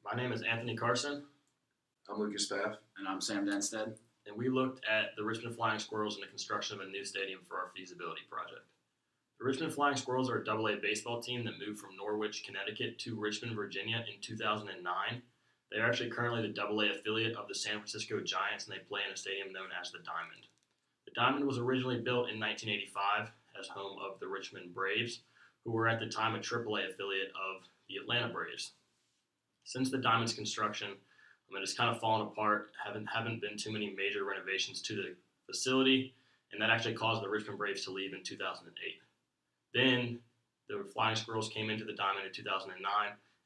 My name is Anthony Carson, I'm Lucas Spaff. And I'm Sam Denstead. and we looked at the Richmond Flying Squirrels and the construction of a new stadium for our feasibility project. The Richmond Flying Squirrels are a AA baseball team that moved from Norwich, Connecticut to Richmond, Virginia in 2009. They are actually currently the AA affiliate of the San Francisco Giants, and they play in a stadium known as the Diamond. The Diamond was originally built in 1985 as home of the Richmond Braves, who were at the time a AAA affiliate of the Atlanta Braves. Since the Diamond's construction, it has kind of fallen apart. Haven't been too many major renovations to the facility, and that actually caused the Richmond Braves to leave in 2008. Then the Flying Squirrels came into the Diamond in 2009,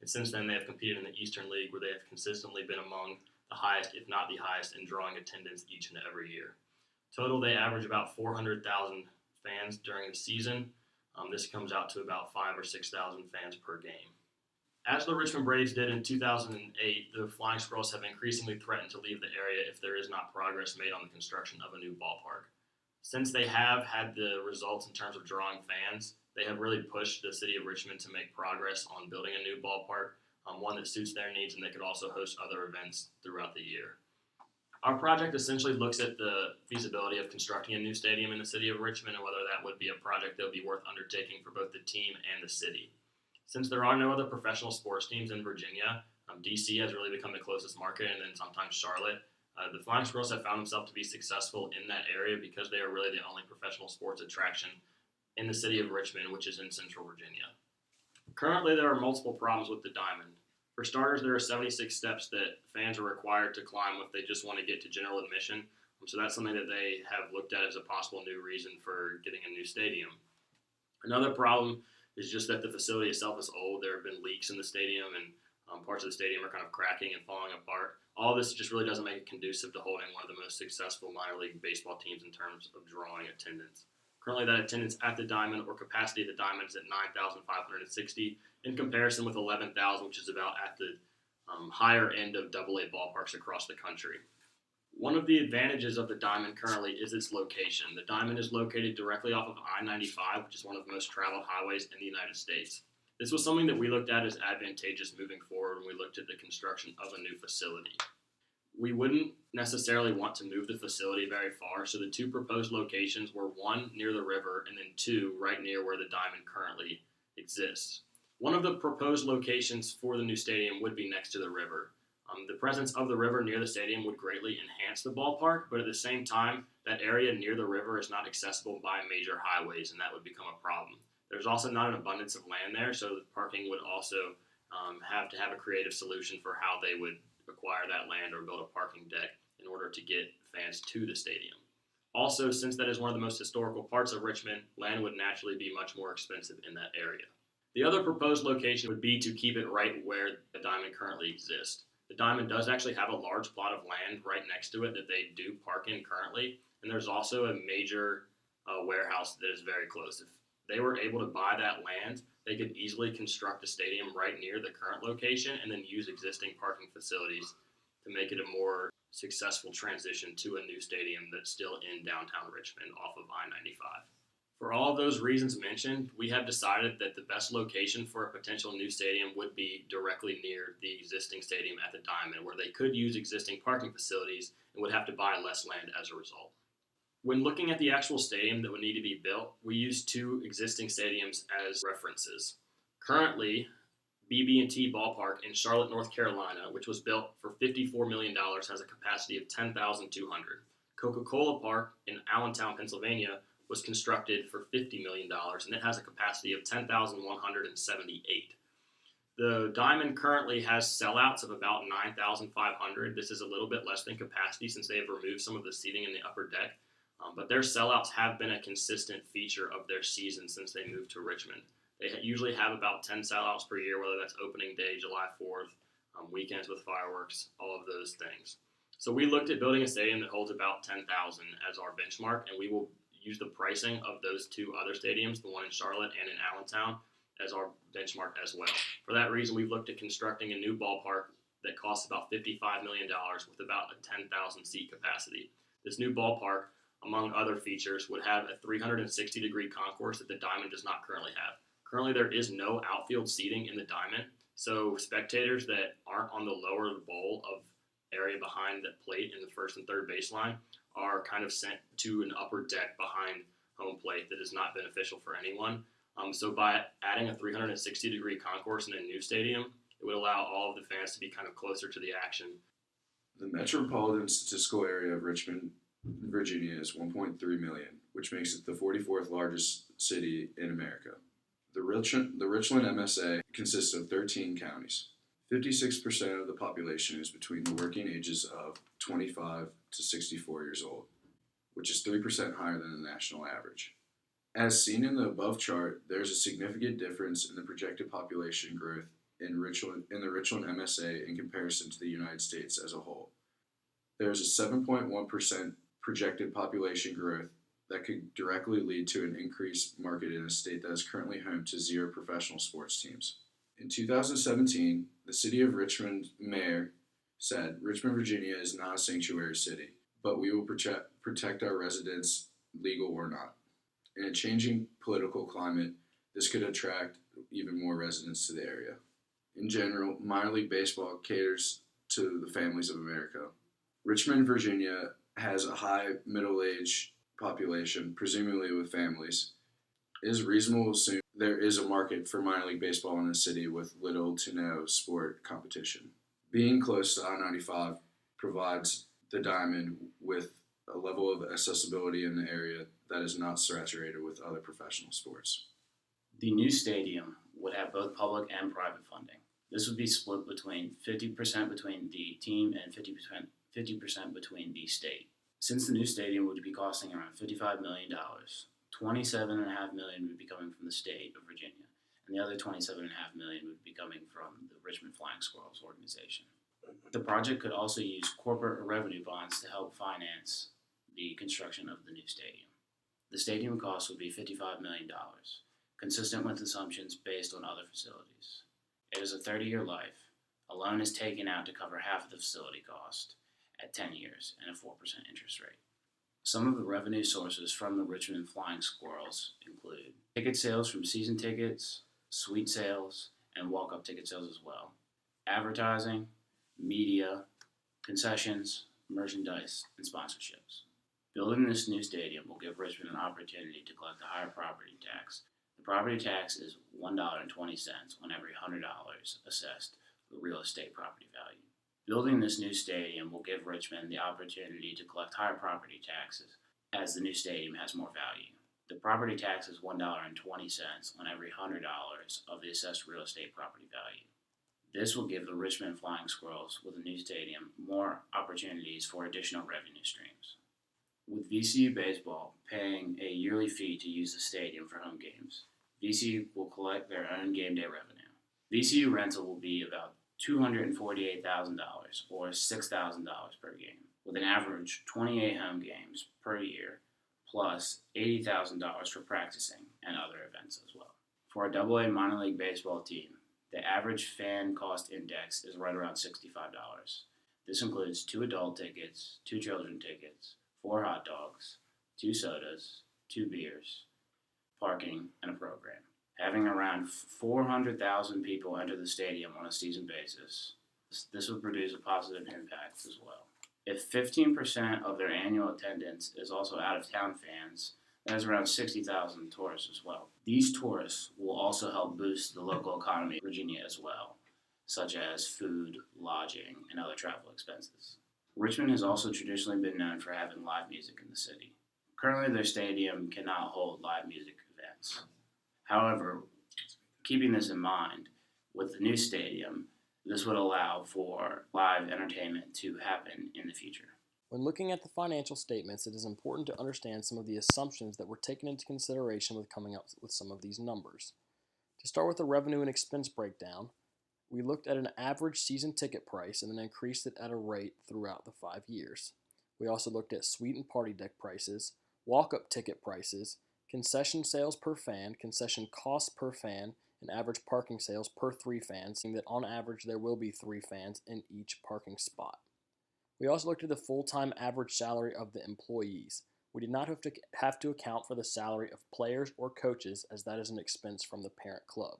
and since then they have competed in the Eastern League, where they have consistently been among the highest, if not the highest, in drawing attendance each and every year. Total, they average about 400,000 fans during the season. This comes out to about 5,000 or 6,000 fans per game. As the Richmond Braves did in 2008, the Flying Squirrels have increasingly threatened to leave the area if there is not progress made on the construction of a new ballpark. Since they have had the results in terms of drawing fans, they have really pushed the City of Richmond to make progress on building a new ballpark, one that suits their needs, and they could also host other events throughout the year. Our project essentially looks at the feasibility of constructing a new stadium in the City of Richmond and whether that would be a project that would be worth undertaking for both the team and the city. Since there are no other professional sports teams in Virginia, DC has really become the closest market, and then sometimes Charlotte. The Flying Squirrels have found themselves to be successful in that area because they are really the only professional sports attraction in the City of Richmond, which is in Central Virginia. Currently, there are multiple problems with the Diamond. For starters, there are 76 steps that fans are required to climb if they just want to get to general admission. So that's something that they have looked at as a possible new reason for getting a new stadium. Another problem is just that the facility itself is old. There have been leaks in the stadium, and parts of the stadium are kind of cracking and falling apart. All this just really doesn't make it conducive to holding one of the most successful minor league baseball teams in terms of drawing attendance. Currently, that attendance at the Diamond, or capacity of the Diamond, is at 9,560 in comparison with 11,000, which is about at the higher end of AA ballparks across the country. One of the advantages of the Diamond currently is its location. The Diamond is located directly off of I-95, which is one of the most traveled highways in the United States. This was something that we looked at as advantageous moving forward when we looked at the construction of a new facility. We wouldn't necessarily want to move the facility very far, so the two proposed locations were one near the river and then two right near where the Diamond currently exists. One of the proposed locations for the new stadium would be next to the river. The presence of the river near the stadium would greatly enhance the ballpark, but at the same time, that area near the river is not accessible by major highways, and that would become a problem. There's also not an abundance of land there, so the parking would also have to have a creative solution for how they would acquire that land or build a parking deck in order to get fans to the stadium. Also, since that is one of the most historical parts of Richmond, land would naturally be much more expensive in that area. The other proposed location would be to keep it right where the Diamond currently exists. The Diamond does actually have a large plot of land right next to it that they do park in currently, and there's also a major warehouse that is very close. If they were able to buy that land, they could easily construct a stadium right near the current location and then use existing parking facilities to make it a more successful transition to a new stadium that's still in downtown Richmond off of I-95. For all of those reasons mentioned, we have decided that the best location for a potential new stadium would be directly near the existing stadium at the Diamond, where they could use existing parking facilities and would have to buy less land as a result. When looking at the actual stadium that would need to be built, we use two existing stadiums as references. Currently, BB&T Ballpark in Charlotte, North Carolina, which was built for $54 million, has a capacity of 10,200. Coca-Cola Park in Allentown, Pennsylvania, was constructed for $50 million, and it has a capacity of 10,178. The Diamond currently has sellouts of about 9,500. This is a little bit less than capacity since they have removed some of the seating in the upper deck, but their sellouts have been a consistent feature of their season since they moved to Richmond. They usually have about 10 sellouts per year, whether that's opening day, July 4th, weekends with fireworks, all of those things. So we looked at building a stadium that holds about 10,000 as our benchmark, and we will use the pricing of those two other stadiums, the one in Charlotte and in Allentown, as our benchmark as well. For that reason, we've looked at constructing a new ballpark that costs about $55 million with about a 10,000 seat capacity. This new ballpark, among other features, would have a 360-degree concourse that the Diamond does not currently have. Currently, there is no outfield seating in the Diamond, So spectators that aren't on the lower bowl of area behind the plate in the first and third baseline are kind of sent to an upper deck behind home plate that is not beneficial for anyone. So by adding a 360-degree concourse in a new stadium, it would allow all of the fans to be kind of closer to the action. The metropolitan statistical area of Richmond, Virginia is 1.3 million, which makes it the 44th largest city in America. The Richland MSA consists of 13 counties. 56% of the population is between the working ages of 25 to 64 years old, which is 3% higher than the national average. As seen in the above chart, there is a significant difference in the projected population growth in the Richland MSA in comparison to the United States as a whole. There is a 7.1% projected population growth that could directly lead to an increased market in a state that is currently home to 0 professional sports teams. In 2017, the City of Richmond mayor said, "Richmond, Virginia is not a sanctuary city, but we will protect our residents, legal or not." In a changing political climate, this could attract even more residents to the area. In general, minor league baseball caters to the families of America. Richmond, Virginia has a high middle-aged population, presumably with families. It is reasonable to assume there is a market for minor league baseball in the city with little to no sport competition. Being close to I-95 provides the Diamond with a level of accessibility in the area that is not saturated with other professional sports. The new stadium would have both public and private funding. This would be split between 50% between the team and 50% between the state. Since the new stadium would be costing around $55 million, $27.5 million would be coming from the state of Virginia, and the other $27.5 million would be coming from the Richmond Flying Squirrels organization. The project could also use corporate revenue bonds to help finance the construction of the new stadium. The stadium cost would be $55 million, consistent with assumptions based on other facilities. It is a 30-year life. A loan is taken out to cover half of the facility cost at 10 years and a 4% interest rate. Some of the revenue sources from the Richmond Flying Squirrels include ticket sales from season tickets, suite sales, and walk-up ticket sales as well, advertising, media, concessions, merchandise, and sponsorships. Building this new stadium will give Richmond an opportunity to collect a higher property tax. The property tax is $1.20 on every $100 assessed the real estate property value. Building this new stadium will give Richmond the opportunity to collect higher property taxes as the new stadium has more value. The property tax is $1.20 on every $100 of the assessed real estate property value. This will give the Richmond Flying Squirrels with a new stadium more opportunities for additional revenue streams. With VCU Baseball paying a yearly fee to use the stadium for home games, VCU will collect their own game day revenue. VCU rental will be about $248,000 or $6,000 per game, with an average 28 home games per year, plus $80,000 for practicing and other events as well. For a AA minor league baseball team, the average fan cost index is right around $65. This includes 2 adult tickets, 2 children tickets, 4 hot dogs, 2 sodas, 2 beers, parking, and a program. Having around 400,000 people enter the stadium on a season basis, this would produce a positive impact as well. If 15% of their annual attendance is also out-of-town fans, that is around 60,000 tourists as well. These tourists will also help boost the local economy of Virginia as well, such as food, lodging, and other travel expenses. Richmond has also traditionally been known for having live music in the city. Currently, their stadium cannot hold live music events. However, keeping this in mind, with the new stadium, this would allow for live entertainment to happen in the future. When looking at the financial statements, it is important to understand some of the assumptions that were taken into consideration with coming up with some of these numbers. To start with the revenue and expense breakdown, we looked at an average season ticket price and then increased it at a rate throughout the 5 years. We also looked at suite and party deck prices, walk-up ticket prices, concession sales per fan, concession costs per fan, and average parking sales per 3 fans, seeing that on average there will be 3 fans in each parking spot. We also looked at the full-time average salary of the employees. We did not have to account for the salary of players or coaches, as that is an expense from the parent club.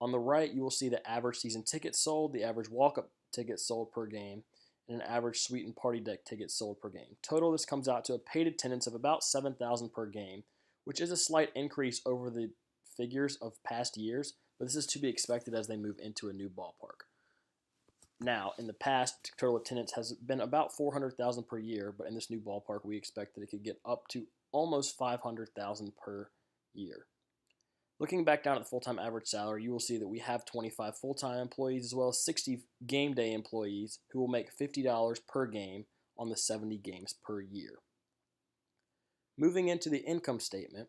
On the right, you will see the average season tickets sold, the average walk-up tickets sold per game, and an average suite and party deck tickets sold per game. Total, this comes out to a paid attendance of about 7,000 per game, which is a slight increase over the figures of past years, but this is to be expected as they move into a new ballpark. Now, in the past, total attendance has been about 400,000 per year, but in this new ballpark, we expect that it could get up to almost 500,000 per year. Looking back down at the full-time average salary, you will see that we have 25 full-time employees as well as 60 game day employees who will make $50 per game on the 70 games per year. Moving into the income statement,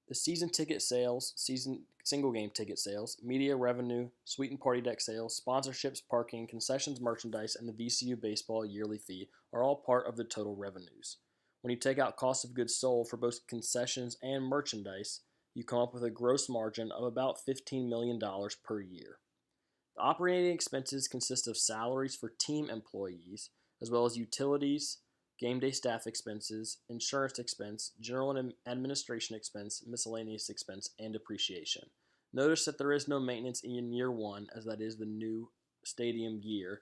the season ticket sales, season single game ticket sales, media revenue, suite and party deck sales, sponsorships, parking, concessions, merchandise, and the VCU baseball yearly fee are all part of the total revenues. When you take out cost of goods sold for both concessions and merchandise, you come up with a gross margin of about $15 million per year. The operating expenses consist of salaries for team employees, as well as utilities, game day staff expenses, insurance expense, general and administration expense, miscellaneous expense, and depreciation. Notice that there is no maintenance in year one, as that is the new stadium year,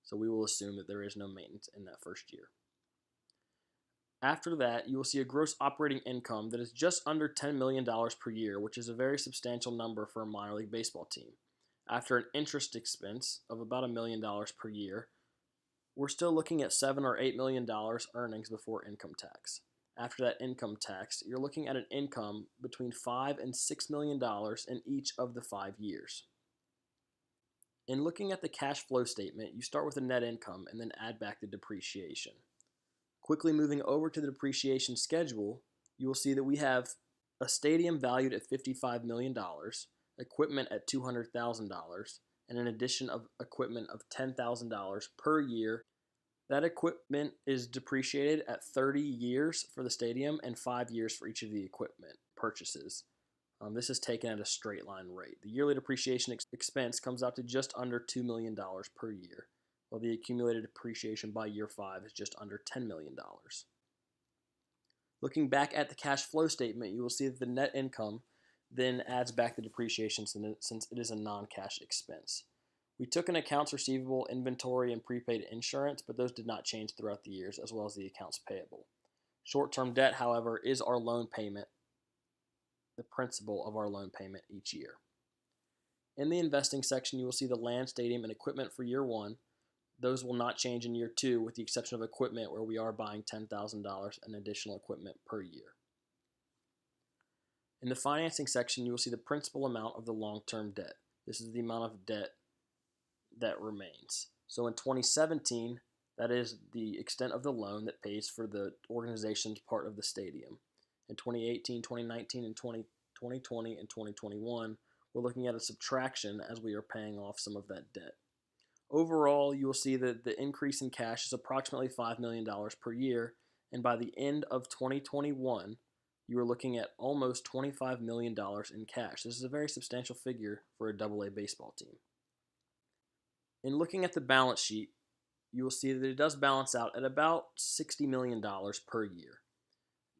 so we will assume that there is no maintenance in that first year. After that, you will see a gross operating income that is just under $10 million per year, which is a very substantial number for a minor league baseball team. After an interest expense of about $1 million per year, we're still looking at $7 or $8 million earnings before income tax. After that income tax, you're looking at an income between $5 and $6 million in each of the 5 years. In looking at the cash flow statement, you start with the net income and then add back the depreciation. Quickly moving over to the depreciation schedule, you will see that we have a stadium valued at $55 million, equipment at $200,000, and an addition of equipment of $10,000 per year. That equipment is depreciated at 30 years for the stadium and 5 years for each of the equipment purchases. This is taken at a straight line rate. The yearly depreciation expense comes out to just under $2 million per year, while the accumulated depreciation by year 5 is just under $10 million. Looking back at the cash flow statement, you will see that the net income then adds back the depreciation since it is a non-cash expense. We took in accounts receivable, inventory, and prepaid insurance, but those did not change throughout the years, as well as the accounts payable. Short-term debt, however, is our loan payment, the principal of our loan payment each year. In the investing section, you will see the land, stadium, and equipment for year 1. Those will not change in year 2, with the exception of equipment, where we are buying $10,000 in additional equipment per year. In the financing section, you will see the principal amount of the long-term debt. This is the amount of debt that remains. So in 2017, that is the extent of the loan that pays for the organization's part of the stadium. In 2018, 2019, and 2020 and 2021, we're looking at a subtraction as we are paying off some of that debt. Overall, you will see that the increase in cash is approximately $5 million per year, and by the end of 2021, you are looking at almost $25 million in cash. This is a very substantial figure for a AA baseball team. In looking at the balance sheet, you will see that it does balance out at about $60 million per year.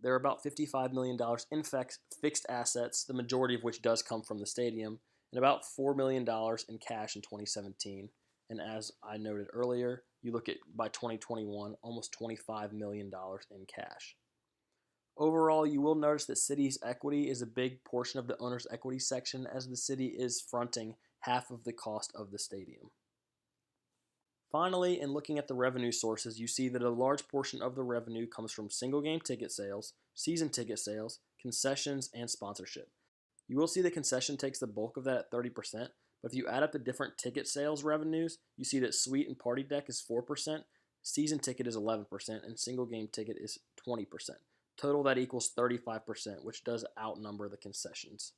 There are about $55 million in fixed assets, the majority of which does come from the stadium, and about $4 million in cash in 2017. And as I noted earlier, you look at, by 2021, almost $25 million in cash. Overall, you will notice that City's equity is a big portion of the owner's equity section, as the city is fronting half of the cost of the stadium. Finally, in looking at the revenue sources, you see that a large portion of the revenue comes from single game ticket sales, season ticket sales, concessions, and sponsorship. You will see the concession takes the bulk of that at 30%, but if you add up the different ticket sales revenues, you see that suite and party deck is 4%, season ticket is 11%, and single game ticket is 20%. Total, that equals 35%, which does outnumber the concessions.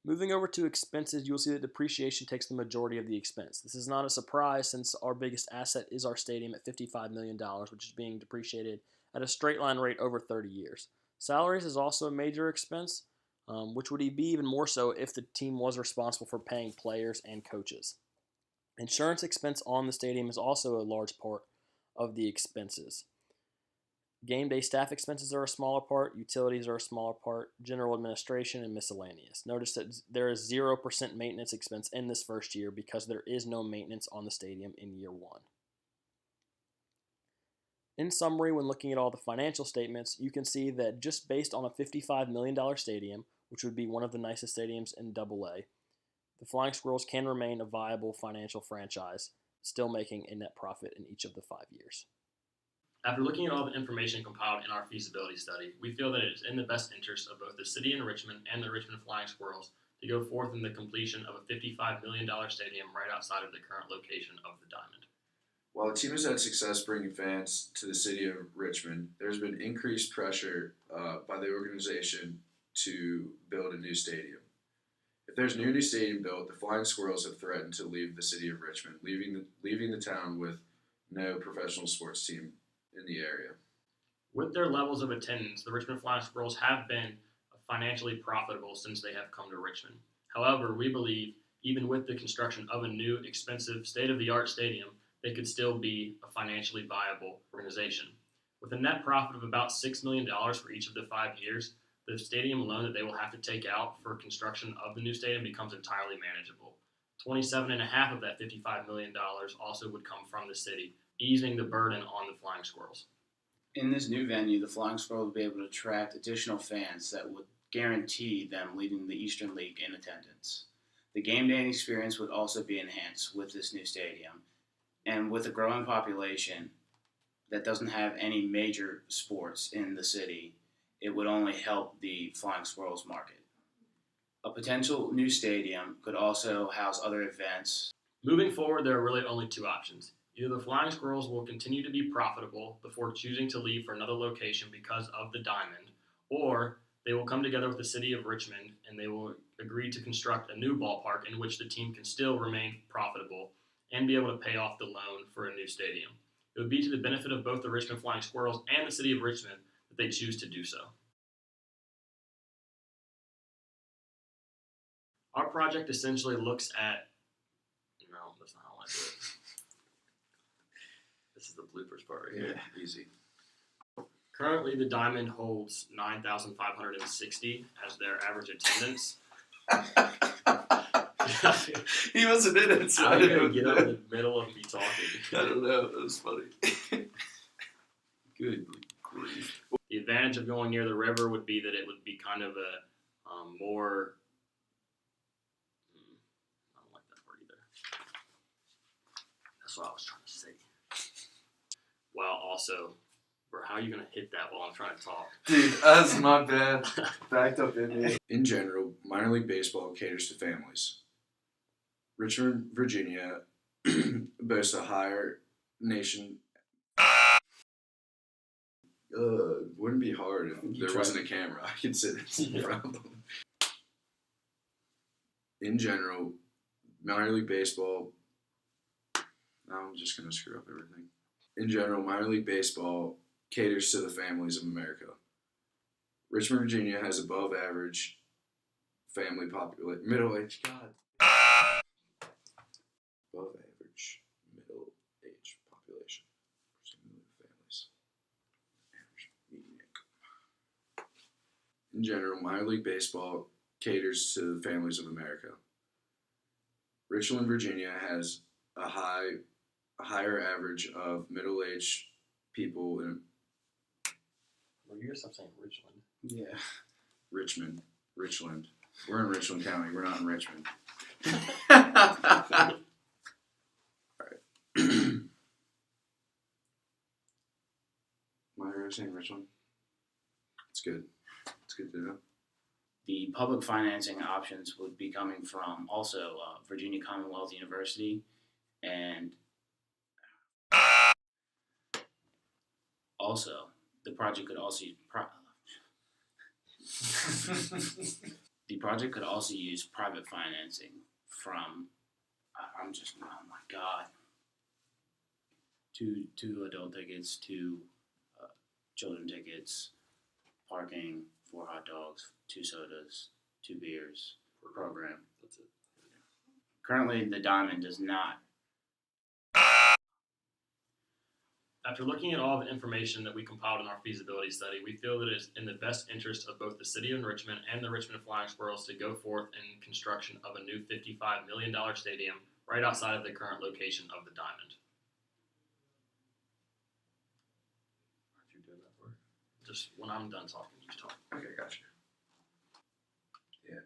Moving over to expenses, you will see that depreciation takes the majority of the expense. This is not a surprise, since our biggest asset is our stadium at $55 million, which is being depreciated at a straight line rate over 30 years. Salaries is also a major expense, which would be even more so if the team was responsible for paying players and coaches. Insurance expense on the stadium is also a large part of the expenses. Game day staff expenses are a smaller part, utilities are a smaller part, general administration, and miscellaneous. Notice that there is 0% maintenance expense in this first year because there is no maintenance on the stadium in year one. In summary, when looking at all the financial statements, you can see that just based on a $55 million stadium, which would be one of the nicest stadiums in AA, the Flying Squirrels can remain a viable financial franchise, still making a net profit in each of the 5 years. After looking at all the information compiled in our feasibility study, we feel that it is in the best interest of both the city of Richmond and the Richmond Flying Squirrels to go forth in the completion of a $55 million stadium right outside of the current location of the Diamond. While the team has had success bringing fans to the city of Richmond, there's been increased pressure by the organization to build a new stadium. If there's no new stadium built, the Flying Squirrels have threatened to leave the city of Richmond, leaving the town with no professional sports team in the area. With their levels of attendance, the Richmond Flying Squirrels have been financially profitable since they have come to Richmond. However, we believe even with the construction of a new, expensive, state-of-the-art stadium, they could still be a financially viable organization. With a net profit of about $6 million for each of the 5 years, the stadium loan that they will have to take out for construction of the new stadium becomes entirely manageable. 27.5 of that $55 million also would come from the city, easing the burden on the Flying Squirrels. In this new venue, the Flying Squirrels will be able to attract additional fans that would guarantee them leading the Eastern League in attendance. The game day experience would also be enhanced with this new stadium, and with a growing population that doesn't have any major sports in the city, it would only help the Flying Squirrels market. A potential new stadium could also house other events. Moving forward, there are really only two options. Either the Flying Squirrels will continue to be profitable before choosing to leave for another location because of the Diamond, or they will come together with the city of Richmond and they will agree to construct a new ballpark in which the team can still remain profitable and be able to pay off the loan for a new stadium. It would be to the benefit of both the Richmond Flying Squirrels and the city of Richmond that they choose to do so. Our project essentially looks at, no, that's not how I want to do it. This is the bloopers part right here. Yeah, easy. Currently, the Diamond holds 9,560 as their average attendance. He wasn't in it, so How I are you didn't going to get know. up in the middle of me talking? I don't know. That was funny. Good grief. The advantage of going near the river would be that it would be kind of a more... I don't like that word either. That's what I was trying to say. While also... How are you going to hit that while I'm trying to talk? Dude, that's my bad. Backed up in me. In general, minor league baseball caters to families. Richmond, Virginia boasts a higher nation. Wouldn't be hard if there wasn't a camera. I could sit in front of them. In general, minor league baseball. Now I'm just going to screw up everything. In general, minor league baseball caters to the families of America. Richmond, Virginia has above average family population, middle-aged, above average middle-aged population. Families. Average median income. In general, minor league baseball caters to the families of America. Richmond, Virginia has a higher average of middle-aged people in. Well, you gotta stop saying Richland. Yeah. Richmond. We're in Richland County. We're not in Richmond. Alright. Am I right saying Richland? It's good. It's good to know. The public financing options would be coming from also Virginia Commonwealth University, and also the project could also use the project could also use private financing from oh my god, two adult tickets, two children tickets, parking, 4 hot dogs, 2 sodas, 2 beers per program. That's it. Currently, the Diamond does not. After looking at all the information that we compiled in our feasibility study, we feel that it is in the best interest of both the City of Richmond and the Richmond Flying Squirrels to go forth in construction of a new $55 million stadium right outside of the current location of the Diamond. If you're doing that, just when I'm done talking, you talk. Okay, gotcha. Yeah.